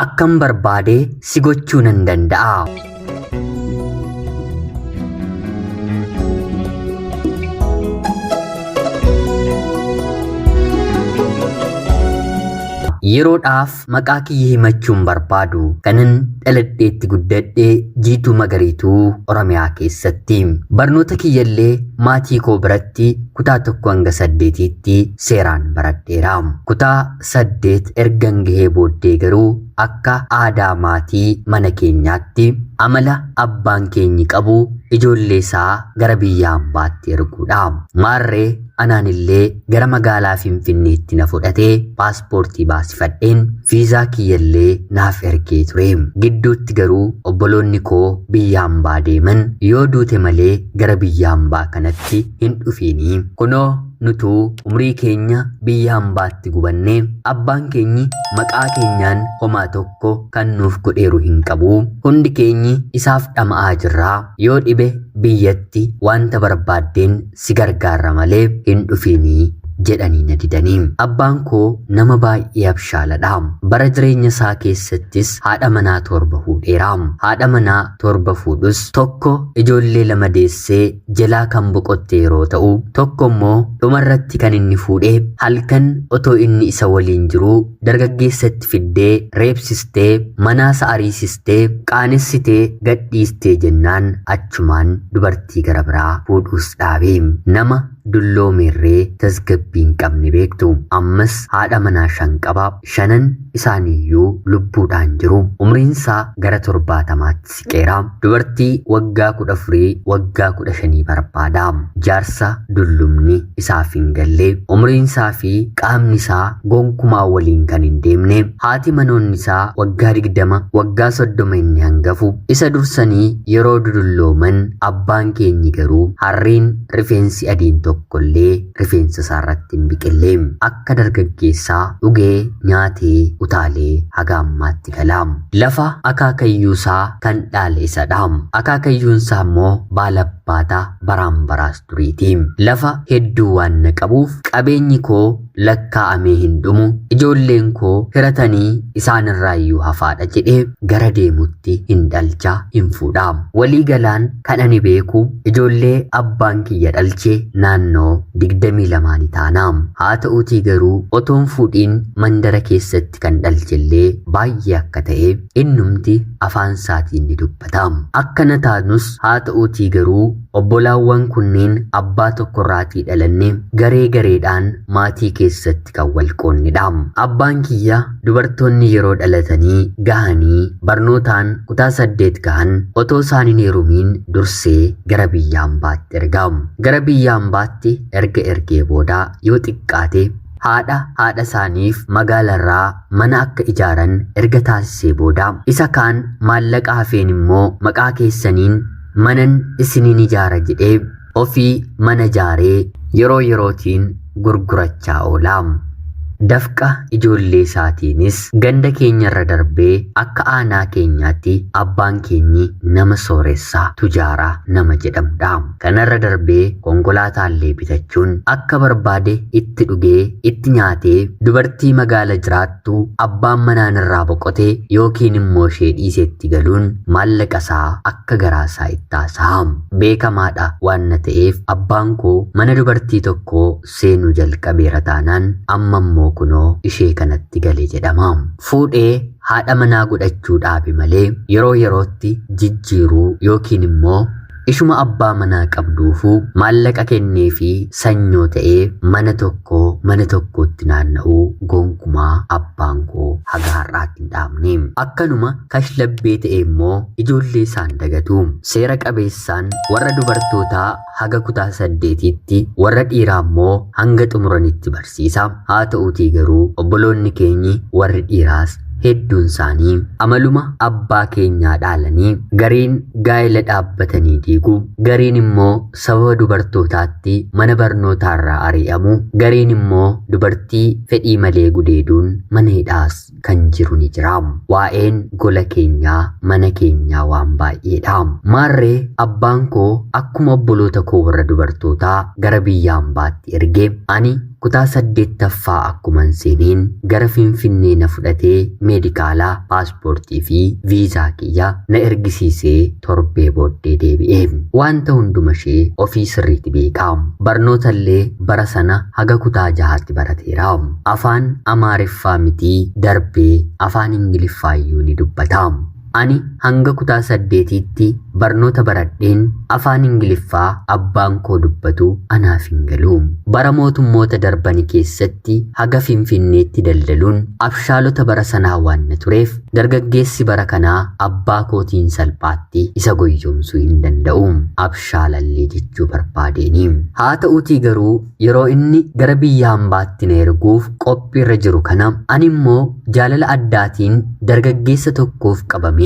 Akkam barbaade si gochuu nan danda'a. Yeroodhaaf maqaa kiyya himachuun barbaadu kanan dhaladheetti guddadhee Jiituu Magariituu Oromiyaa keessatti barnoota kiyyallee maatii koo biratti kutaa 1 hanga 8tti seeraan baradheera. Kutaa 8 ergan gahee booddee garuu akka aadaa maatii mana keenyaatti amala abbaan keenyi qabu ijoollee isaa gara biyya hambaatti erguudha. Maarree anaanillee gara magaalaa Finfinneetti na fudhatee paaspoortii baasifadheen viizaa kiyyallee naaf ergee ture. Gidduutti garuu obboloonni koo biyya hambaa deeman yoo duute malee gara biyya hambaa kanatti hin dhufiini. Kunoo nutuu umrii keenya biyya hambaatti gubannee abbaan keenyi maqaa keenyaan homaa tokko kan nuuf godheeru hin qabu. Hundi keenyi isaaf dhama'aa jirraa. Yoo dhibe biyyatti wanta barbaaddeen si gargaarra malee hin dhufiini jedhanii na didanii. Abbaan koo nama baay'ee abshaaladha. Bara jireenya isaa keessattis haadha manaa 7 fuudheera. Haadha manaa 7 fuudhus tokko ijoollee 2 deessee jalaa kan boqotte yeroo ta'u, tokko immoo dhumarratti kan inni fuudhee halkan otoo inni isa waliin jiruu dargaggeessatti fiddee reebsistee manaasa ariisistee qaanessitee gadhiistee jennaan achumaan dubartii gara biraa fuudhuus dhaabe. Nama dulloomeerree tasgabbiin qabne beektu. Ammas haadha manaa 5 qaba. 5 isaaniiyyuu lubbuudhaan jiru. Umriinsaa gara 70tti siqeera. Dubartii waggaa 14 waggaa 15 barbaada. Jaarsa dullumni isaaf hin galle. Umriinsaa fi qaamni isaa gonkumaa waliin kan hin deemne. Haati manoonni isaa waggaa 20 waggaa 30 inni hangafu. Isa dursanii yeroo dudullooman abbaan keenyi garuu harreen rifeensi adiin tokkollee rifeensa isaarratti hin biqille. Akka dargaggeessaa dhugee nyaatee utaalee haga ammaatti gala. Lafa akaakayyuusaa kan dhaale isadha. Akaakayyuunsaa immoo baalabbaataa baraan baraas duriiti. Lafa hedduu waan na qabuuf qabeenyi koo lakkaa'amee hin dhumu. Ijoolleen koo hiratanii isaanirraayyuu hafaadha jedhee gara deemutti hin dhalcha hin fuudha. Walii galaan kan ani beeku ijoollee abbaan kiyya dhalche naannoo 22 ni taana. Haa ta'uutii garuu otoon fuudhiin mandara keessatti kan dhalchellee baay'ee akka ta'e innumti afaan isaatiin ni dubbata. Akkana taanus haa ta'uutii garuu obbolaawwan kunneen abbaa tokkorraatii dhalanne garee gareedhaan maatii keessatti kan wal qoonnidha. Abbaan kiyya dubartoonni yeroo dhalatanii gahanii barnootaan kutaa 8 gahan otoo isaan hin heerumiin dursee gara biyya hambaatti erga. Gara biyya hambaatti ergee booda yoo xiqqaate haadha isaaniif magaalarraa mana akka ijaaran erga taasisee booda isa kaan maallaqa hafeen immoo maqaa keessaniin manan isiniin ijaara jedhee ofii mana ijaaree yeroo yerootiin gurgurachaa oola. Dafqa ijoollee isaatiinis ganda keenyarra darbee akka aanaa keenyaatti abbaan keenyi nama sooressaa tujaaraa nama jedhamudha. Kanarra darbee konkolaataallee bitachuun akka barbaade itti dhugee itti nyaatee dubartii magaala jiraattu abbaan manaan irraa boqotee yookiin immoo ishee dhiisetti galuun maallaqa isaa akka garaasaa itti haasa'a. Beekamaadha waan na ta'eef abbaan koo mana dubartii tokkoo seenuu jalqabeera taanaan amma immoo kunoo ishee kanatti galee jedhama. Fuudhee haadha manaa godhachuu dhaabe malee yeroo yerootti jijjiiruu yookiin immoo ishuma abbaa manaa qabduufuu maallaqa kennee fi sanyoo ta'ee mana tokkotti naanna'uu gonkumaa abbaan koo haga har'aatti hin dhaabne. Akkanuma kashlabbee ta'e immoo ijoollee isaan dagatu. Seera qabeessaan warra dubartootaa haga kutaa 8tti warra dhiiraa immoo hanga xumuranitti barsiisa. Haa ta'uutii garuu obboloonni keenyi warri dhiiraas hedduun isaanii amaluma abbaa keenyaa dhaalanii gariin gaa'ela dhaabbatanii diigu, gariin immoo sababa dubartootaatti mana barnootaarraa ari'amu, gariin immoo dubartii fedhii malee gudeeduun mana hidhaas kan jiru ni jira. Waa'een gola keenyaa mana keenyaa waan baay'eedha. Maarree abbaan koo akkuma obboloota koo warra dubartootaa gara biyya hambaatti erge ani kutaa 8ffaa akkuman seeneen gara Finfinnee na fudhatee meedikaalaa paaspoortii fi viizaa kiyya na ergisiisee torbee booddee deebi'ee wanta hunduma ishee ofii sirriitti beekaa. Barnootallee bara sana haga kutaa 6tti barateera. Afaan Amaariffaa mitii darbee afaan Ingiliffaayyuu ni dubbata. Ani hanga kutaa 8tti barnoota baradheen afaan Ingiliffaa abbaan koo dubbatu anaaf hin galu. Bara mootummoota darbani keessatti haga Finfinneetti daldaluun abshaalota bara sanaa waan na tureef dargaggeessi bara kanaa abbaa kootiin salphaatti isa goyyomsuu hin danda'u. Abshaalallee jechuu barbaadeeni. Haa ta'uutii garuu yeroo inni gara biyya hambaatti na erguuf qophiirra jiru kana ani immoo jaalala addaatiin dargaggeessa tokkoof qabame.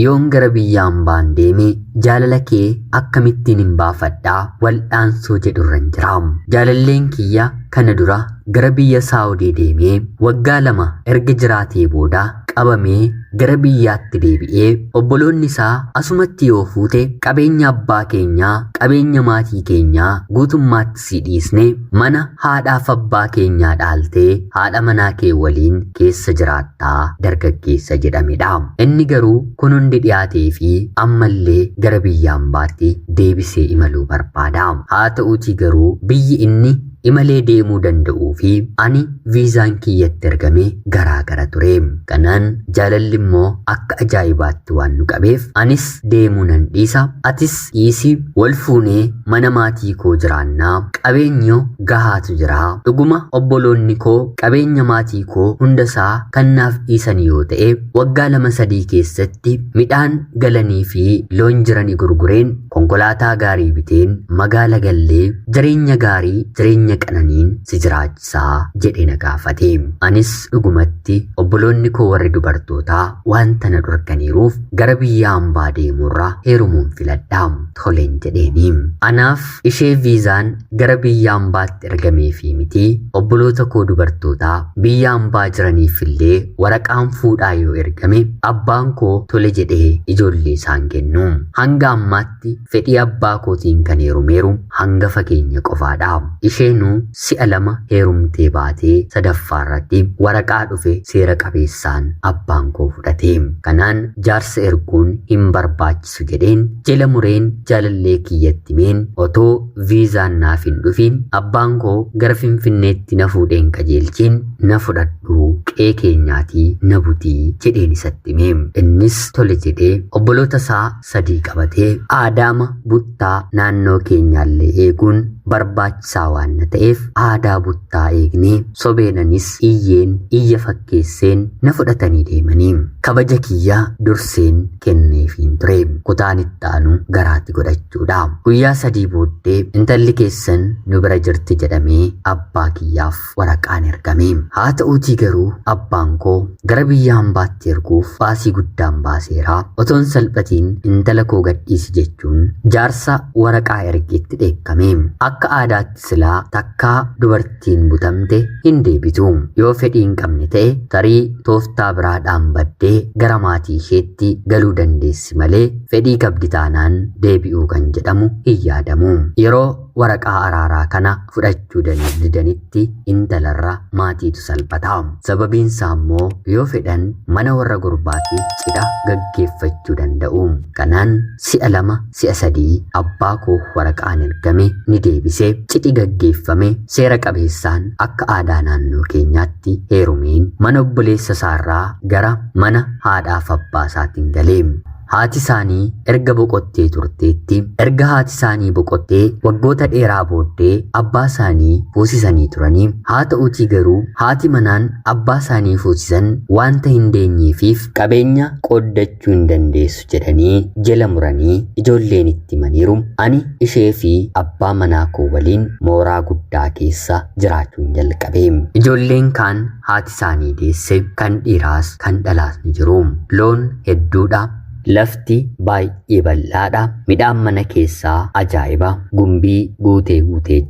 Yoon gara biyya hambaan deeme jaalala kee akkamittiin hin baafadhaa wal'aansoo jedhurran jira. Jaalalleen kiyya kana dura gara biyya Saawudii deemee waggaa 2 erga jiraatee booda qabamee gara biyyaatti deebi'ee obboloonni isaa asumatti yoo fuute qabeenya abbaa keenyaa qabeenya maatii keenyaa guutummaatti si dhiisne mana haadhaaf abbaa keenyaa dhaaltee haadha manaa kee waliin keessa jiraattaa dargaggeessa jedhamedha. Inni garuu kun hundi dhiyaatee fi ammallee gara biyya hambaatti deebisee imaluu barbaada. Haa ta'uutii garuu biyyi inni imalee deemuu danda'uu fi ani viizaan kiyyatti ergame garaa ture. Kanaan jaalalli immoo akka ajaa'ibaatti waan nu qabeef anis deemuu nan dhiisa atis dhiisi wal fuunee mana maatii koo jiraannaa qabeenyo gahaatu jira. Dhuguma obboloonni koo qabeenya maatii koo hundasaa kan naaf dhiisan yoo ta'e waggaa 2-3 keessatti midhaan galanii fi loon jiranii gurgureen konkolaataa gaarii biteen magaala gallee jireenya gaarii jireenya qananiin si jiraachisaa jedhee na gaafate. Anis dhugumatti obboloonni koo warri dubartootaa wanta na dhorkaniiruuf gara biyya hambaa deemurra heerumuun filadhaa toleen jedheeni. Anaaf ishee viizaan gara biyya hambaatti ergamee fi miti obboloota koo dubartootaa biyya hambaa jiraniifillee waraqaan fuudhaa yoo ergame abbaan koo tole jedhee ijoollee isaan kennu. Hanga ammaatti fedhii abbaa kootiin kan heerumeeru hangafa keenya qofaadha. Isheen si'a 2 heerumtee baatee sadaffaarratti waraqaa dhufe seera qabeessaan abbaan koo fudhate. Kanaan jaarsa erguun hin barbaachisu jedheen jala mureen jaalallee kiyyatti meen otoo viizaan naaf hin dhufin abbaan koo gara Finfinneetti na fuudheen qajeelchiin na fudhadhu qe'ee keenyaatii na butii jedheen isatti hime. Innis tole jedhee obboloota isaa 3 qabatee aadaama buttaa naannoo keenyaallee eeguun barbaachisaa waan ta'eef aadaa buttaa eegnee sobeenanis iyyeen iyya fakkeesseen na fudhatanii deemanii kabaja kiyyaa durseen kenneefiin ture. Kutaan itti aanu garaatti godhachuudha. Guyyaa 3 booddee intalli keessan nu bira jirti jedhamee abbaa kiyyaaf waraqaan ergame. Haa ta'uutii garuu abbaan koo gara biyya hambaatti erguuf baasii guddaan baaseera. Otoon salphatiin intala koo gadhiisi jechuun jaarsa waraqaa ergeetti dheekkame. Akka aadaatti silaa takkaa dubartiin butamte hin deebitu. Yoo fedhii hin qabne ta'e tarii tooftaa biraadhaan baddee gara maatii isheetti galuu dandeessi malee fedhii qabdi taanaan deebi'uu kan jedhamu hin yaadamu. Yeroo waraqaa araaraa kana fudhachuu didanitti intalarra maatiitu salphata. Sababiinsaa immoo yoo fedhan mana warra gurbaatti cidha gaggeeffachuu danda'u. Kanaan si'a 2 si'a 3 abbaa koo waraqaan ergame ni deebise. Cidhi gaggeeffame seera qabeessaan akka aadaa naannoo keenyaatti heerumeen mana obboleessa isaarraa gara mana haadhaaf abbaa isaatiin galee. Haati isaanii erga boqottee turteetti erga haati isaanii boqottee waggoota dheeraa booddee abbaa isaanii fuusisanii turanii. Haa ta'uutii garuu haati manaan abbaa isaanii fuusisan wanta hin deenyeefiif qabeenya qooddachuu hin dandeessu jedhanii jala muranii ijoolleen itti maniiru. Ani ishee fi abbaa manaa koo waliin mooraa guddaa keessa jiraachuun jalqabe. Ijoolleen kaan haati isaanii deesse kan dhiiraas kan dhalaas ni jiru. Loon hedduudha. Lafti baay'ee bal'aadha. Midhaan mana keessaa ajaa'iba. Gumbii guutee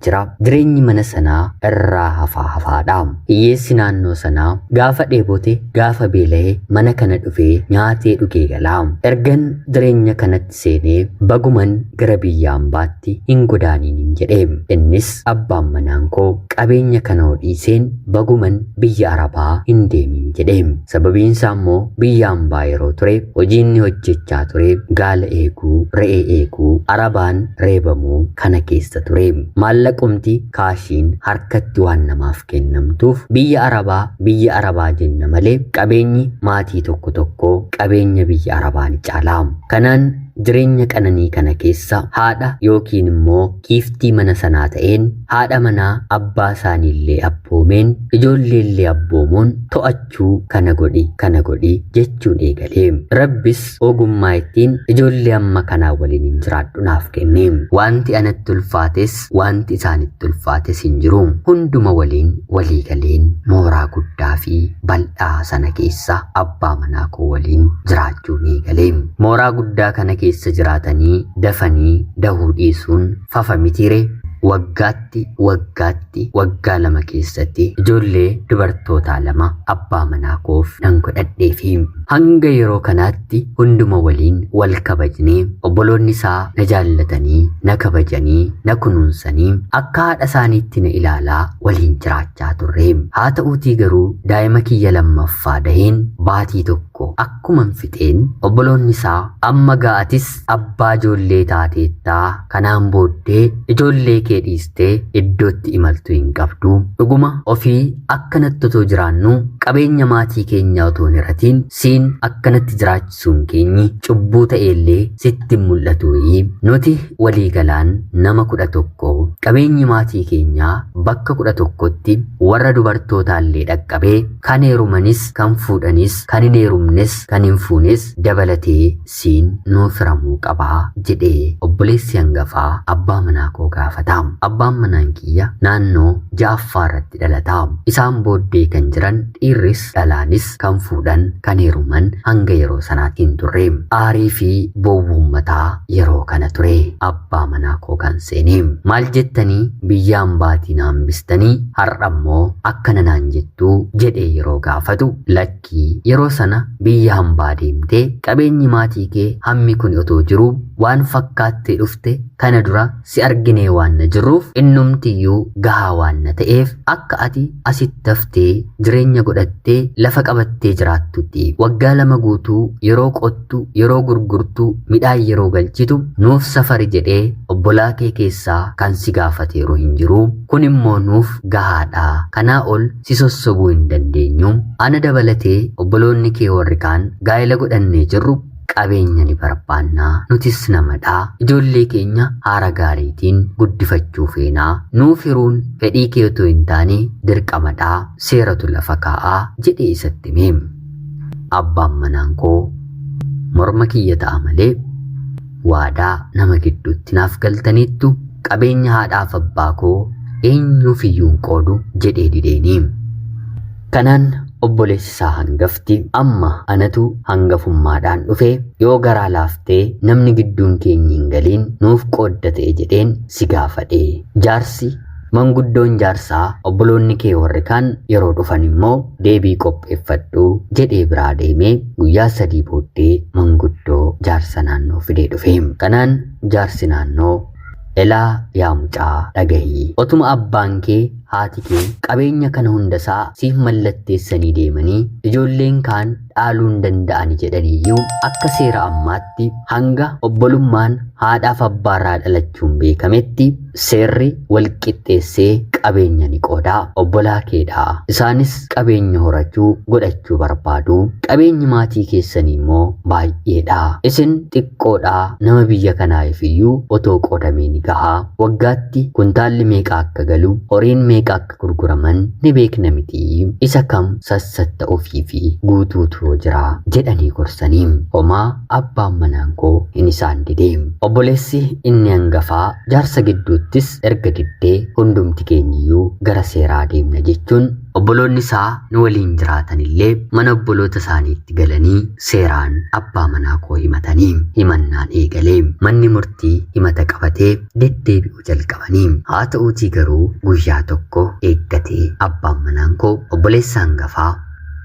jira. Jireenyi mana sanaa irraa hafaadha. Hiyyeessi naannoo sanaa gaafa dheebote gaafa beela'ee mana kana dhufee nyaatee dhugee gala. Ergan jireenya kanatti seenee baguman gara biyya ambaatti hin godaaniin jedhe. Innis abbaan manaan koo qabeenya kana dhiiseen baguman biyya Arabaa hin deemin jedhe. Sababiin isaa immoo biyya ambaa yeroo ture hojiin hojjechaa ture gaala eeguu, re'ee eeguu, Arabaan reebamuu kana keessa ture. Maallaqumti kaashiin harkatti waan namaaf kennamtuuf biyya Arabaa jenna malee qabeenyi maatii tokko qabeenya biyya Arabaa ni caala. Kanaan jireenya qananii kana keessa haadha yookiin immoo kiiftii mana sanaa ta'een haadha manaa abbaa isaaniillee abboomeen ijoolleellee abboomuun to'achuu kana godhi jechuun eegalee. Rabbis ogummaa ittiin ijoollee amma kanaa waliin hin jiraadhu naaf kenne. Wanti anatti ulfaates wanti isaanitti ulfaates hin jiru. Hunduma waliin walii galeen mooraa guddaa fi bal'aa sana keessa abbaa manaa koo waliin jiraachuun eegalee. Mooraa guddaa kana keessa jiraatanii dafanii dahuu dhiisuun fafa mitiire. Waggaa lama keessatti ijoollee dubartootaa 2 abbaa manaa koof nan godhadheefi hanga yeroo kanaatti hunduma waliin wal kabajnee obboloonni isaa na jaallatanii na kabajanii na kunuunsanii akka haadha isaaniitti na ilaalaa waliin jiraachaa turre. Haa ta'uutii garuu daa'ima kiyya lammaffaa daheen baatii tokko akkuman fixeen obboloonni isaa amma ga'atis abbaa ijoollee taateettaa kanaan booddee ijoollee dhiistee iddootti imaltu hin qabdu. Dhuguma ofii akkanatti otoo jiraannu qabeenya maatii keenya otoo hin hiratiin siin akkanatti jiraachisuun keenyi cubbuu ta'eellee sitti mul'atu. Nuti waliigalaan nama 11 qabeenyi maatii keenyaa bakka 11tti warra dubartootaallee dhaqqabee kan heerumanis kan fuudhanis kan hin heerumnes kan hin fuunes dabalatee siin nuuf hiramuu qabaa jedhee obboleessi hangafaa abbaa manaa koo gaafata. Abbaan manaan kiyya naannoo 6ffaa irratti dhalata. Isaan booddee kan jiran dhiirris dhalaanis kan fuudhan kan heeruman hanga yeroo sanaatiin turre. Aarii fi bowwummataa yeroo kana ture. Abbaa manaa koo kan seene maal jettanii biyya ambaatiin hambistanii har'ammoo akkana naan jettuu jedhee yeroo gaafatu lakkii yeroo sana biyya hambaa deemtee qabeenyi maatii kee hammi kun otoo jiru waan fakkaattee dhufte kana dura si arginee waan na jirruuf innumtiyyuu gahaa waan na ta'eef akka ati asitti haftee jireenya godhattee lafa qabattee jiraattutti waggaa 2 guutuu yeroo qottu yeroo gurgurtu midhaan yeroo galchitu nuuf safari jedhee obbolaa kee keessaa kan si gaafateeru hin jiru. Kun immoo nuuf gahaadha. Kanaa ol si sossobuu hin dandeenyu. Ana dabalatee obboloonni kee warri kaan gaa'ela godhannee jirru qabeenya ni barbaannaa. Nutis namadhaa. Ijoollee keenya haara gaariitiin guddifachuu feenaa. Nuuf hiruun fedhii kee otoo hin taane dirqamadhaa. Seeratu lafa kaa'aa jedhee isatti hime. Abbaan manaan koo morma kiyya ta'a malee waadaa nama gidduutti naaf galtaniittu qabeenya haadhaaf abbaa koo eenyuuf iyyuu hin qoodu jedhee dideeni. Kanaan obboleessi isaa hangafti amma anatu hangafummaadhaan dhufe yoo garaa laaftee namni gidduun keenya hin galiin nuuf qoodda ta'e jedheen si gaafadhe. Jaarsi manguddoon jaarsaa obboloonni kee warri kaan yeroo dhufan immoo deebii qopheeffadhu jedhee biraa deemee guyyaa 3 booddee manguddoo jaarsa naannoo fidee dhufe. Kanaan jaarsi naannoo elaa yaa mucaa dhagahii otuma abbaan kee haati kee qabeenya kana hundasaa siif mallatteessanii deemanii ijoolleen kaan dhaaluu hin danda'ani jedhaniiyyuu akka seera ammaatti hanga obbolummaan haadhaaf abbaarraa dhalachuun beekametti seerri wal qixxeessee qabeenya ni qoodaa. Obbolaa keedhaa isaanis qabeenya horachuu godhachuu barbaadu. Qabeenyi maatii keessanii immoo baay'eedha. Isin xiqqoodhaa nama biyya kanaafiyyuu otoo qoodamee ni gahaa. Waggaatti kuntaalli meeqa akka galu horiin meeqa akka gurguraman ni beekna miti. Isa kam sassatta ofii fi guutuutu jira jedhanii gorsanii. Homaa abbaan manaan koo hin isaan dideem. Obboleessi inni hangafaa jaarsa gidduuttis erga diddee hundumti keenya keenyiyyuu gara seeraa deemna jechuun obboloonni isaa nu waliin jiraatanillee mana obboloota isaaniitti galanii seeraan abbaa manaa koo himatanii himannaan eegalee manni murtii himata qabatee deddeebi'uu jalqabanii. Haa ta'uutii garuu guyyaa tokko eeggatee abbaan manaan koo obboleessa hangafaa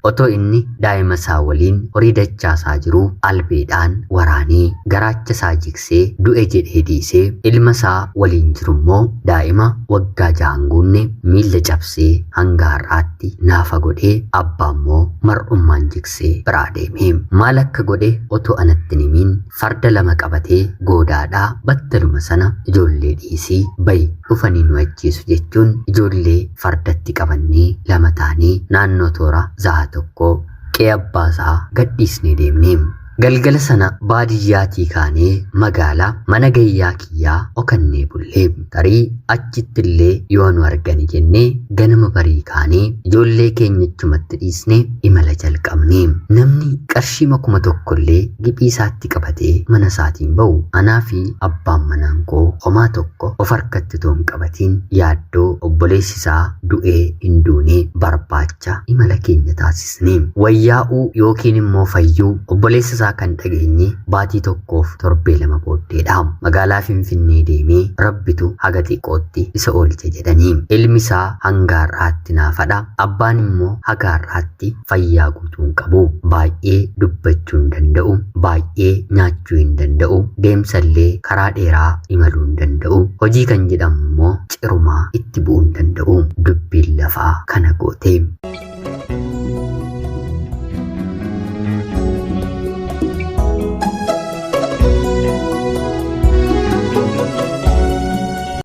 otoo inni daa'ima isaa waliin horii dachaasaa jiru albeedhaan waraanee garaacha isaa jiksee du'e jedhee dhiisee ilma isaa waliin jirummoo daa'ima waggaa 6 guunne miilla cabsee hanga har'aatti naafa godhee abbaammoo mar'ummaan jiksee biraa deeme. Maal akka godhe otoo anatti himiin farda 2 qabatee goodaadhaa battaluma sana ijoollee dhiisii bayi dhufanii nu ajjeesu jechuun ijoollee fardatti qabannee 2 taanee naannoo toora za'a tokko qe'ee abbaasaa gadhiisnee deemne. Galgala sana baadiyyaatii kaanee magaalaa mana gayyaa kiyyaa okannee bullee tarii achittillee yoo nu argani jennee ganama barii kaanee ijoollee keenya achumatti dhiisnee imala jalqabne. Namni qarshii 1,000 giphii isaatti qabatee mana isaatiin ba'u anaa fi abbaan manaan koo homaa tokko of harkatti toon qabatiin yaaddoo obboleessi isaa du'ee hin duune barbaacha imala keenya taasisne. Wayyaa'uu yookiin immoo fayyuu obboleessa kan dhageenye baatii tokkoof torbee 2 booddeedha. Magaalaa Finfinnee deemee rabbitu haga xiqqootti isa oolche jedhanii ilmi isaa hanga har'aatti naafadha. Abbaan immoo haga har'aatti fayyaa guutuu hin qabu. Baay'ee dubbachuu hin danda'u, baay'ee nyaachuu hin danda'u, deemsallee karaa dheeraa imaluu hin danda'u. Hojii kan jedhamu immoo cirumaa itti bu'uu hin danda'u. Dubbiin lafaa kana goote.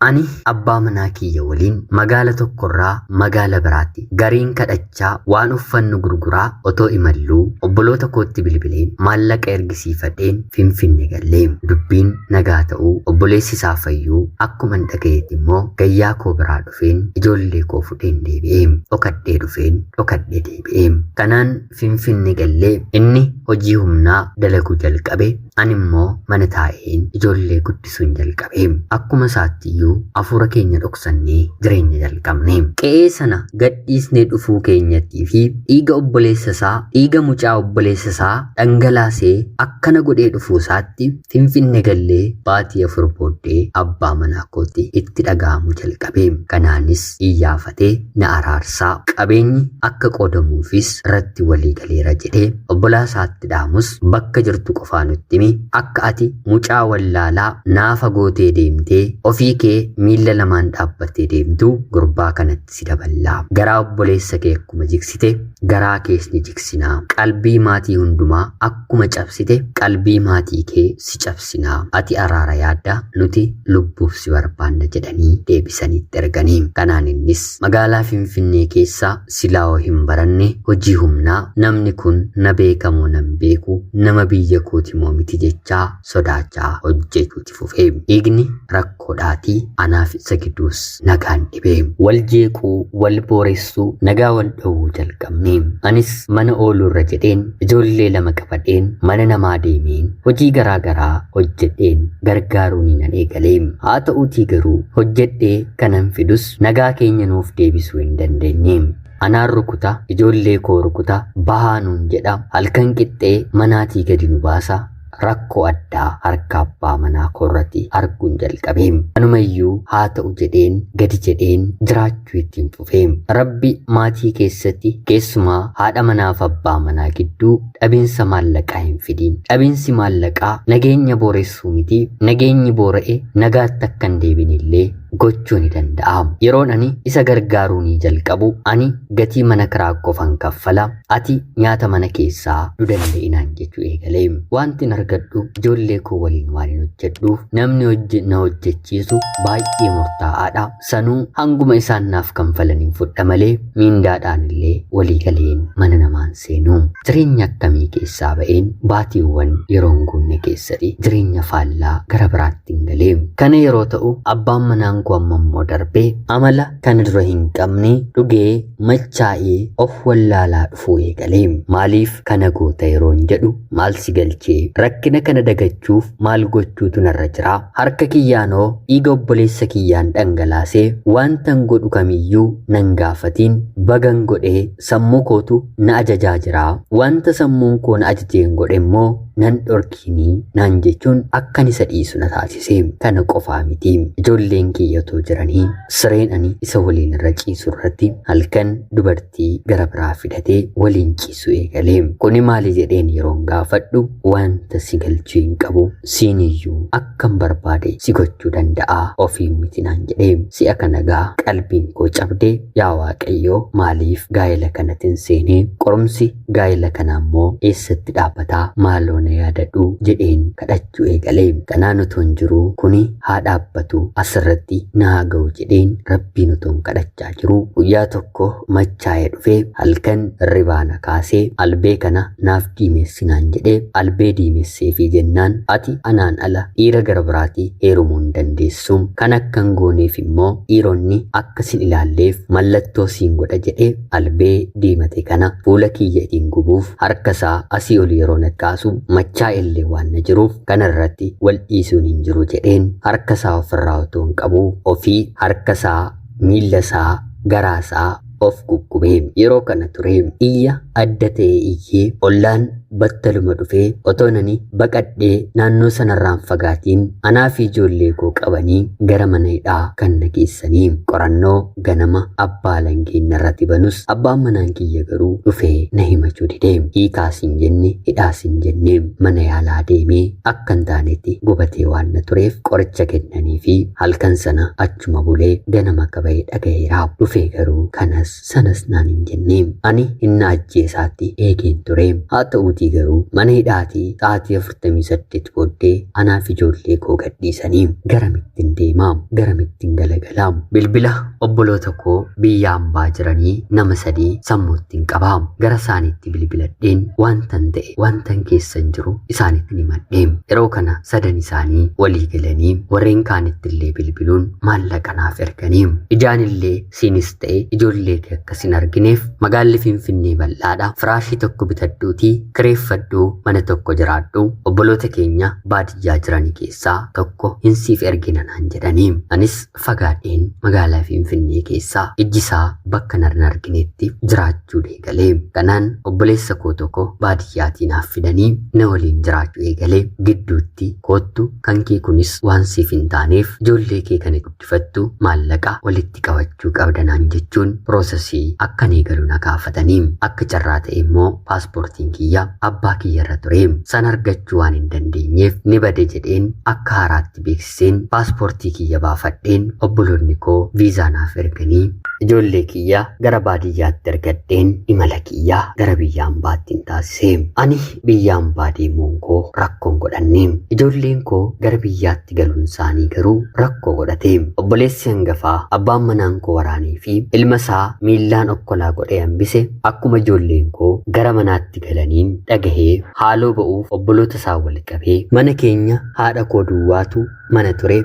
Ani abbaa manaa kiyya waliin magaala tokkorraa magaala biraatti gariin kadhachaa waan uffannu gurguraa otoo imalluu obboloota kootti bilbileen maallaqa ergisiifadheen Finfinnee gallee. Dubbiin nagaa ta'uu obboleessi isaa fayyuu akkuma dhagayetti immoo gayyaa koo biraa dhufeen ijoollee koo fudheen deebi'ee dhokadhee dhufeen dhokadhee deebi'ee. Kanaan Finfinnee gallee inni hojii humnaa dalaguu jalqabe ani immoo mana taa'een ijoollee guddisuun jalqabe. Akkuma isaattiyyuu afuura keenya dhoksannee jireenya jalqabne. Qe'ee sana gadhiisnee dhufuu keenyattii fi dhiiga obboleessa isaa dhiiga mucaa obboleessa isaa dhangalaasee akkana godhee dhufuu isaatti Finfinnee gallee baatii 4 booddee abbaa manaa kootti itti dhaga'amuu jalqabe. Kanaanis iyyaafatee na araarsaa qabeenyi akka qoodamuufis irratti walii galeera jedhee obbolaa isaatti dhaamus bakka jirtu qofaa nutti himi akka ati mucaa wallaalaa naafa gootee deemtee ofii kee miilla 2 dhaabbattee deemtu gurbaa kanatti si daballaa. Garaa obboleessa kee akkuma jiksite garaa kees ni jiksinaa. Qalbii maatii hundumaa akkuma cabsite qalbii maatii kee si cabsinaa. Ati araara yaadda nuti lubbuuf si barbaanna jedhanii deebisanitti erganii. Kanaan innis magaalaa Finfinnee keessa silaa hin baranne hojii humnaa namni kun na beekamoo nan beeku nama biyya kooti moo miti jechaa sodaachaa hojjechuutti fufee. Dhiigni rakkoodhaatii anaaf isa gidduus nagaan dhibee. Wal jeequu wal booressuu nagaa wal dhowwuu jalqabne. Anis mana ooluurra jedheen ijoollee 2 qabadheen mana namaa deemeen hojii garaa garaa hojjedheen gargaaruun nan eegalee. Haa ta'uutii garuu hojjedhee kanan fidus nagaa keenya nuuf deebisuu hin dandeenye. Anaan rukuta ijoollee koo rukuta bahaanuun jedha halkan qixxee manaatii gadi nu baasa. Rakkoo addaa harka abbaa manaa koorratti arguun jalqabee. Anumayyuu haa ta'u jedheen gadi jedheen jiraachuu ittiin fufee. Rabbi maatii keessatti keessumaa haadha manaaf abbaa manaa gidduu dhabiinsa maallaqaa hin fidiin. Dhabiinsi maallaqaa nageenya booressuu miti. Nageenyi boora'e nagaatti akka hin deebinillee gochuu ni danda'a. Yeroon ani isa gargaaruu ni jalqabu ani gatii mana kiraa qofan kaffala. Ati nyaata mana keessaa nu danda'inaan jechuu eegalee. Wanti argadhu ijoollee koo waliin waan hojjedhuuf namni na hojjechiisu baay'ee murtaa'aadha. Sanuu hanguma isaan naaf kanfalaniin fudha malee miindaadhaan illee walii galeen mana namaan seenu. Jireenya akkamii keessaa ba'een baatiiwwan yeroon guunne keessatti jireenya faallaa gara biraatti hin galee. Kana yeroo ta'u abbaan manaan koo ammammoo darbee amala kana dura hin qabne dhugee machaa'ee of wallaalaa dhufuu eegalee. Maaliif kana goota yeroon jedhu maal si galchee rakkina kana dagachuuf maal gochuutu narra jira? Harka kiyyaanoo dhiiga obboleessa kiyyaan dhangalaasee wantan godhu kamiyyuu nan gaafatiin bagan godhee sammuu kootu na ajajaa jira. Wanta sammuun koo na ajajeen godhe immoo nan dhorkiinii naan jechuun akkan isa dhiisu na taasise. Kana qofaa miti, ijoolleen kiyyatoo jiranii sireen ani isa waliin irra ciisu irratti halkan dubartii gara biraa fidatee waliin ciisu eegalee. Kuni maali jedheen yeroon gaafadhu wanta si galchuu hin qabu, siiniyyuu akkan barbaade si gochuu danda'a ofii miti naan jedhee. Si'a kana gaa qalbiin koo cabdee yaa Waaqayyoo maaliif gaa'ela kanatin seenee qorumsi gaa'ela kanaa immoo eessatti dhaabbataa maaloo na yaadadhu jedheen kadhachuu eegalee. Kanaan utuun jiruu kuni haa dhaabbatu asirratti na haa ga'u jedheen rabbiin utuun kadhachaa jiru guyyaa tokko machaa'ee dhufee halkan hirribaa na kaasee albee kana naaf diimessinaan jedhee albee diimesseefii jennaan ati anaan ala dhiira gara biraatii heerumuu hin dandeessu. Kan akkan gooneef immoo dhiironni akkasin ilaalleef mallattoo siin godha jedhee albee diimate kana fuula kiyya ittiin gubuuf harkasaa asii ol yeroo na kaasu machaa'ellee waan na jiruuf kanarratti wal dhiisuun hin jiru jedheen harkasaa ofirraa otoo hin qabu ofii harkasaa miillasaa garaasaa of guggubee yeroo kana ture iyya adda ta'e iyyee ollaan battaluma dhufee otoo nani baqadhee naannoo sanarraan fagaatiin anaa fi ijoollee koo qabanii gara mana hidhaa kan na geessanii qorannoo ganama abbaa langeenna irratti banus abbaan manaan kiyya garuu dhufee na himachuu didee hiikaas hin jenne hidhaas hin jenne mana yaalaa deemee akka hin taanetti gubatee waan na tureef qoricha kennanii fi halkan sana achuma bulee ganama qabee dhagaheeraa dhufee garuu kanas sanas naan hin jenne ani hinna ajjeesaatti eegeen ture. Haa ta'uutii garuu mana hidhaatii sa'aatii 48 booddee anaa fi ijoollee koo gadhiisanii garamittiin deemaa garamittiin galagalaa bilbila obboloota koo biyya hambaa jiranii nama 3 sammuuttiin qabaa gara isaaniitti bilbiladheen wantan ta'e wantan keessan jiru isaanitti himadhee yeroo kana 3 isaanii walii galanii warreen kaanittillee bilbiluun maallaqa naaf erganii ijaanillee siinis ta'e ijoollee kee akkasin argineef magaalli Finfinnee bal'aadha firaashii tokko bitadhuutii kireeffadhuu mana tokko jiraadhu obboloota keenya baadiyyaa jiranii keessaa tokko hinsiif ergina naan jedhanii anis fagaadheen magaalaa Finfinnee keessaa ijjisaa bakka nan arginetti jiraachuu eegalee. Kanaan obboleessa koo tokko baadiyyaatii naaf fidanii na waliin jiraachuu eegalee gidduutti koottu kan kee kunis waan siif hin taaneef ijoollee kee kana guddifattu maallaqa walitti qabachuu qabda naan jechuun piroosesii akkan eegalu na gaafatanii akka carraa ta'e immoo paaspoortiin kiyya abbaa kiyya irra ture san argachuu waan hin dandeenyeef ni bade jedheen akka haaraatti beeksiseen paaspoortii kiyya baafadheen obboloonni koo viizaa naaf erganii ijoollee kiyya gara baadiyyaatti ergadheen imala kiyya gara biyya hambaatti taasisee. Ani biyya hambaa deemuun koo rakkoon godhanne ijoolleen koo gara biyyaatti galuun isaanii garuu rakkoo godhate. Obboleessi hangafaa abbaan manaan koo waraanee fi ilma isaa miillaan okkolaa godhee hambise akkuma ijoolleen koo gara manaatti galaniin dhagahee haaloo ba'uuf obboloota isaa wal qabee mana keenya haadha koo duwwaatu mana ture.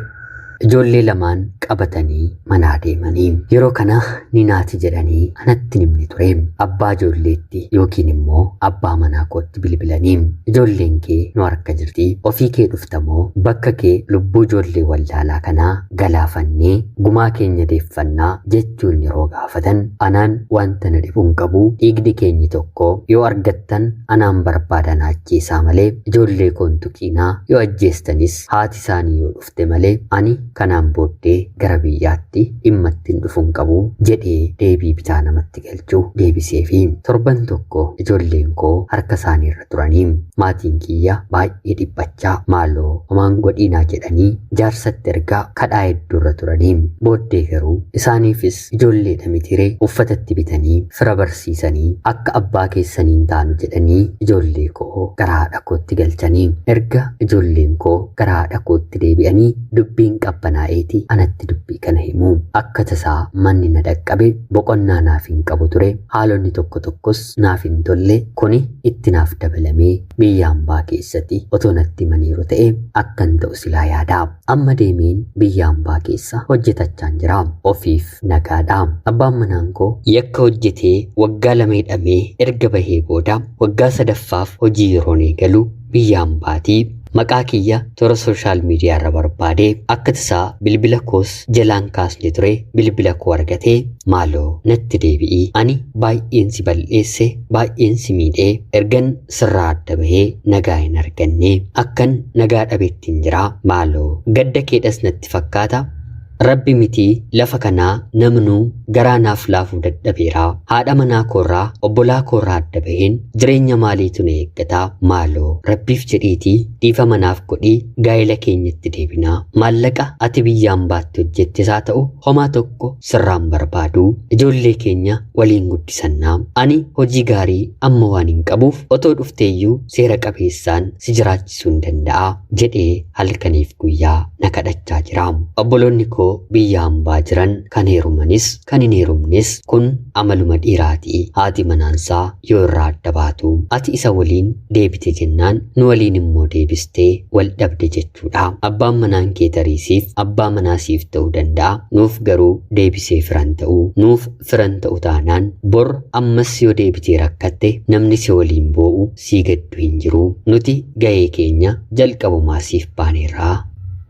Ijoollee lamaan qabatanii manaa deemanii yeroo kana ni naati jedhanii anatti nimni ture. Abbaa ijoolleetti yookiin immoo abbaa manaa kootti bilbilanii ijoolleen kee nu harka jirti ofii kee dhuftamoo bakka kee lubbuu ijoollee wallaalaa kanaa galaafannee gumaa keenya deeffannaa jechuun yeroo gaafatan anaan wanta na dhibuun qabu dhiigni keenyi tokko yoo argattan anaan barbaadan ajjeesaa malee ijoollee koon tuqiinaa yoo ajjeestanis haati isaanii yoo dhufte malee ani kanaan booddee gara biyyaatti dhimma ittiin dhufuun qabu jedhee deebii bitaa namatti galchuu deebiseefi torban tokko ijoolleen koo harka isaanii irra turanii maatiin kiyya baay'ee dhiphachaa maaloo homaan godhiinaa jedhanii jaarsatti ergaa kadhaa hedduu irra turanii booddee garuu isaaniifis ijoolleedha mitiree uffatatti bitanii fira barsiisanii akka abbaa keessaniin taanu jedhanii ijoollee koo gara haadha kootti galchanii erga ijoolleen koo gara haadha kootti deebi'anii dubbiin qabban qabbanaa'eeti anatti dubbii kana himu. Akka tasaa manni na dhaqqabe boqonnaa naaf hin qabu ture. Haalonni tokko tokkos naaf hin tolle. Kuni itti naaf dabalamee biyya hambaa keessatti otoo natti himaniiru ta'e akkan ta'u silaa yaada. Amma deemeen biyya hambaa keessa hojjetachaan jira. Ofiif nagaadha. Abbaan manaan koo yakka hojjetee waggaa 2 hidhamee erga bahee booda waggaa 3ffaaf hojii yeroon eegalu biyya hambaatii maqaa kiyya toora sooshaal miidiyaa irra barbaadee akka tasaa bilbila koos jalaan kaasne ture. Bilbila koo argatee maaloo natti deebi'ii, ani baay'een si balleesse, baay'een si miidhee, ergan sirraa adda bahee nagaa hin arganne, akkan nagaa dhabeettiin jira. Maaloo gadda keedhas natti fakkaata. Rabbi mitii lafa kanaa namnuu garaa naaf laafuu dadhabeera. Haadha manaa koorraa obbolaa koorraa adda baheen jireenya maaliitu na eeggataa? Maaloo rabbiif jedhiitii dhiifama naaf godhii gaa'ela keenyatti deebinaa. Maallaqa ati biyya hambaatti hojjettes haa ta'u homaa tokko sirraan barbaadu. Ijoollee keenya waliin guddisannaa. Ani hojii gaarii amma waan hin qabuuf otoo dhufteeyyuu seera qabeessaan si jiraachisuu hin danda'a jedhee halkaniif guyyaa na kadhachaa jira. Obboloonni koo biyya hambaa jiran kan heerumanis kan hin heerumnes kun amaluma dhiiraatii. Haati manaansaa yoo irraa adda baatu ati isa waliin deebite jennaan nu waliin immoo deebistee wal dhabde jechuudha. Abbaan manaan kee tariisiif abbaa manaasiif ta'uu danda'a. Nuuf garuu deebisee firan ta'uu, nuuf firan ta'u taanaan bor ammas yoo deebitee rakkatte namni si waliin boo'u sii gaddu hin jiru. Nuti ga'ee keenya jalqabumaa siif baaneerraa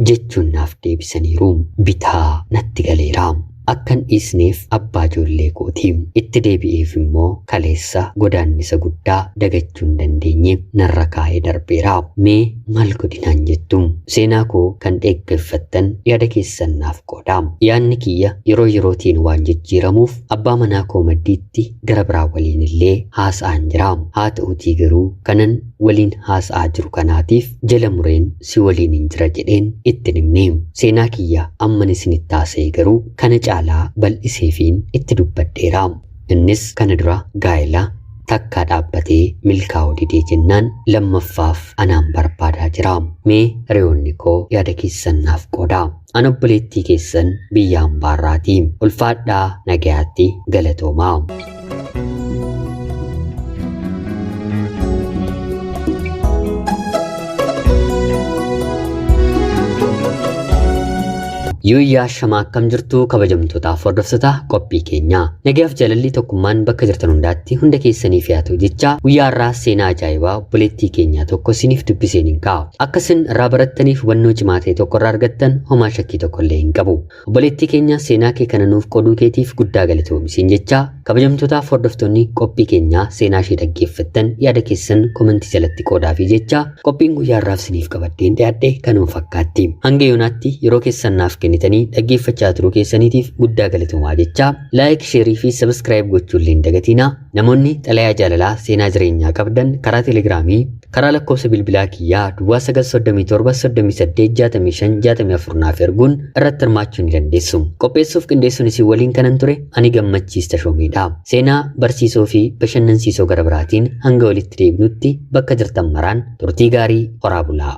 jechuun naaf deebisaniiru. Bitaa natti galeera. Akkan dhiisneef abbaa ijoollee kooti. Itti deebi'eef immoo kaleessa godaannisa guddaa dagachuu hin dandeenye narra kaa'ee darbeera. Mee maal godhinaan jettu? Seenaa koo kan dhaggeeffattan yaada keessan naaf qooda. Yaadni kiyya yeroo yerootiin waan jijjiiramuuf abbaa manaa koo maddiitti gara biraa waliin illee haasa'aan jira. Haa ta'uutii garuu kanan waliin haasa'aa jiru kanaatiif jala mureen si waliin hin jira jedheen itti himne. Seenaa kiyya amman isinitti haasa'e garuu kana caalaa bal'iseefiin itti dubbadheera. Innis kana dura gaa'ela takkaa dhaabbatee milkaa'uu didee jennaan lammaffaaf anaan barbaadaa jira. Mee reyoonni koo yaada keessan naaf qooda. Ani obboleettii keessan biyya hambaarraati. Ulfaadhaa nagayaatti galatoomaa. Yooyyaa shamaa akkam jirtu kabajamtootaaf hordoftoota qophii keenya. Nagaaf jaalalli tokkummaan bakka jirtan hundaatti hunda keessaniif haa ta'u jecha guyyaa irraa seenaa ajaa'ibaa obboleettii keenyaa tokko isiniif dubbiseen hin kaa'u. Akka isin irraa barattaniif hubannoo cimaa ta'e tokko irraa argattan homaa shakkii tokko illee hin qabu. Obboleettii keenya seenaa kee kana nuuf qooduu keetiif guddaa galatoomi jecha kabajamtootaaf hordoftoonni qophii keenyaa seenaa ishee dhaggeeffattan yaada keessan komentii jalatti qoodaafii jecha qophiin guyyaa irraaf isiniif qabadheen dhiyaadhe kanuma fakkaatti. Hanga yoonaatti yeroo keessan naaf kennitanii dhaggeeffachaa turuu keessaniitiif guddaa galatoomaa jecha laayik, sheerii fi sabiskiraayib gochuun illee hin dagatinaa. Namoonni xalayaa jaalalaa seenaa jireenyaa qabdan karaa teelegiraamii karaa lakkoofsa bilbilaa kiyyaa duwwaa 937 naaf erguun irratti hirmaachuu ni dandeessu. Qopheessuuf qindeessuun isin waliin kanan ture ani Gammachiis Tashoomeedha. Seenaa barsiisoo fi bashannansiisoo gara biraatiin hanga walitti deebinutti bakka jirtan maraan turtii gaarii horaa bulaa.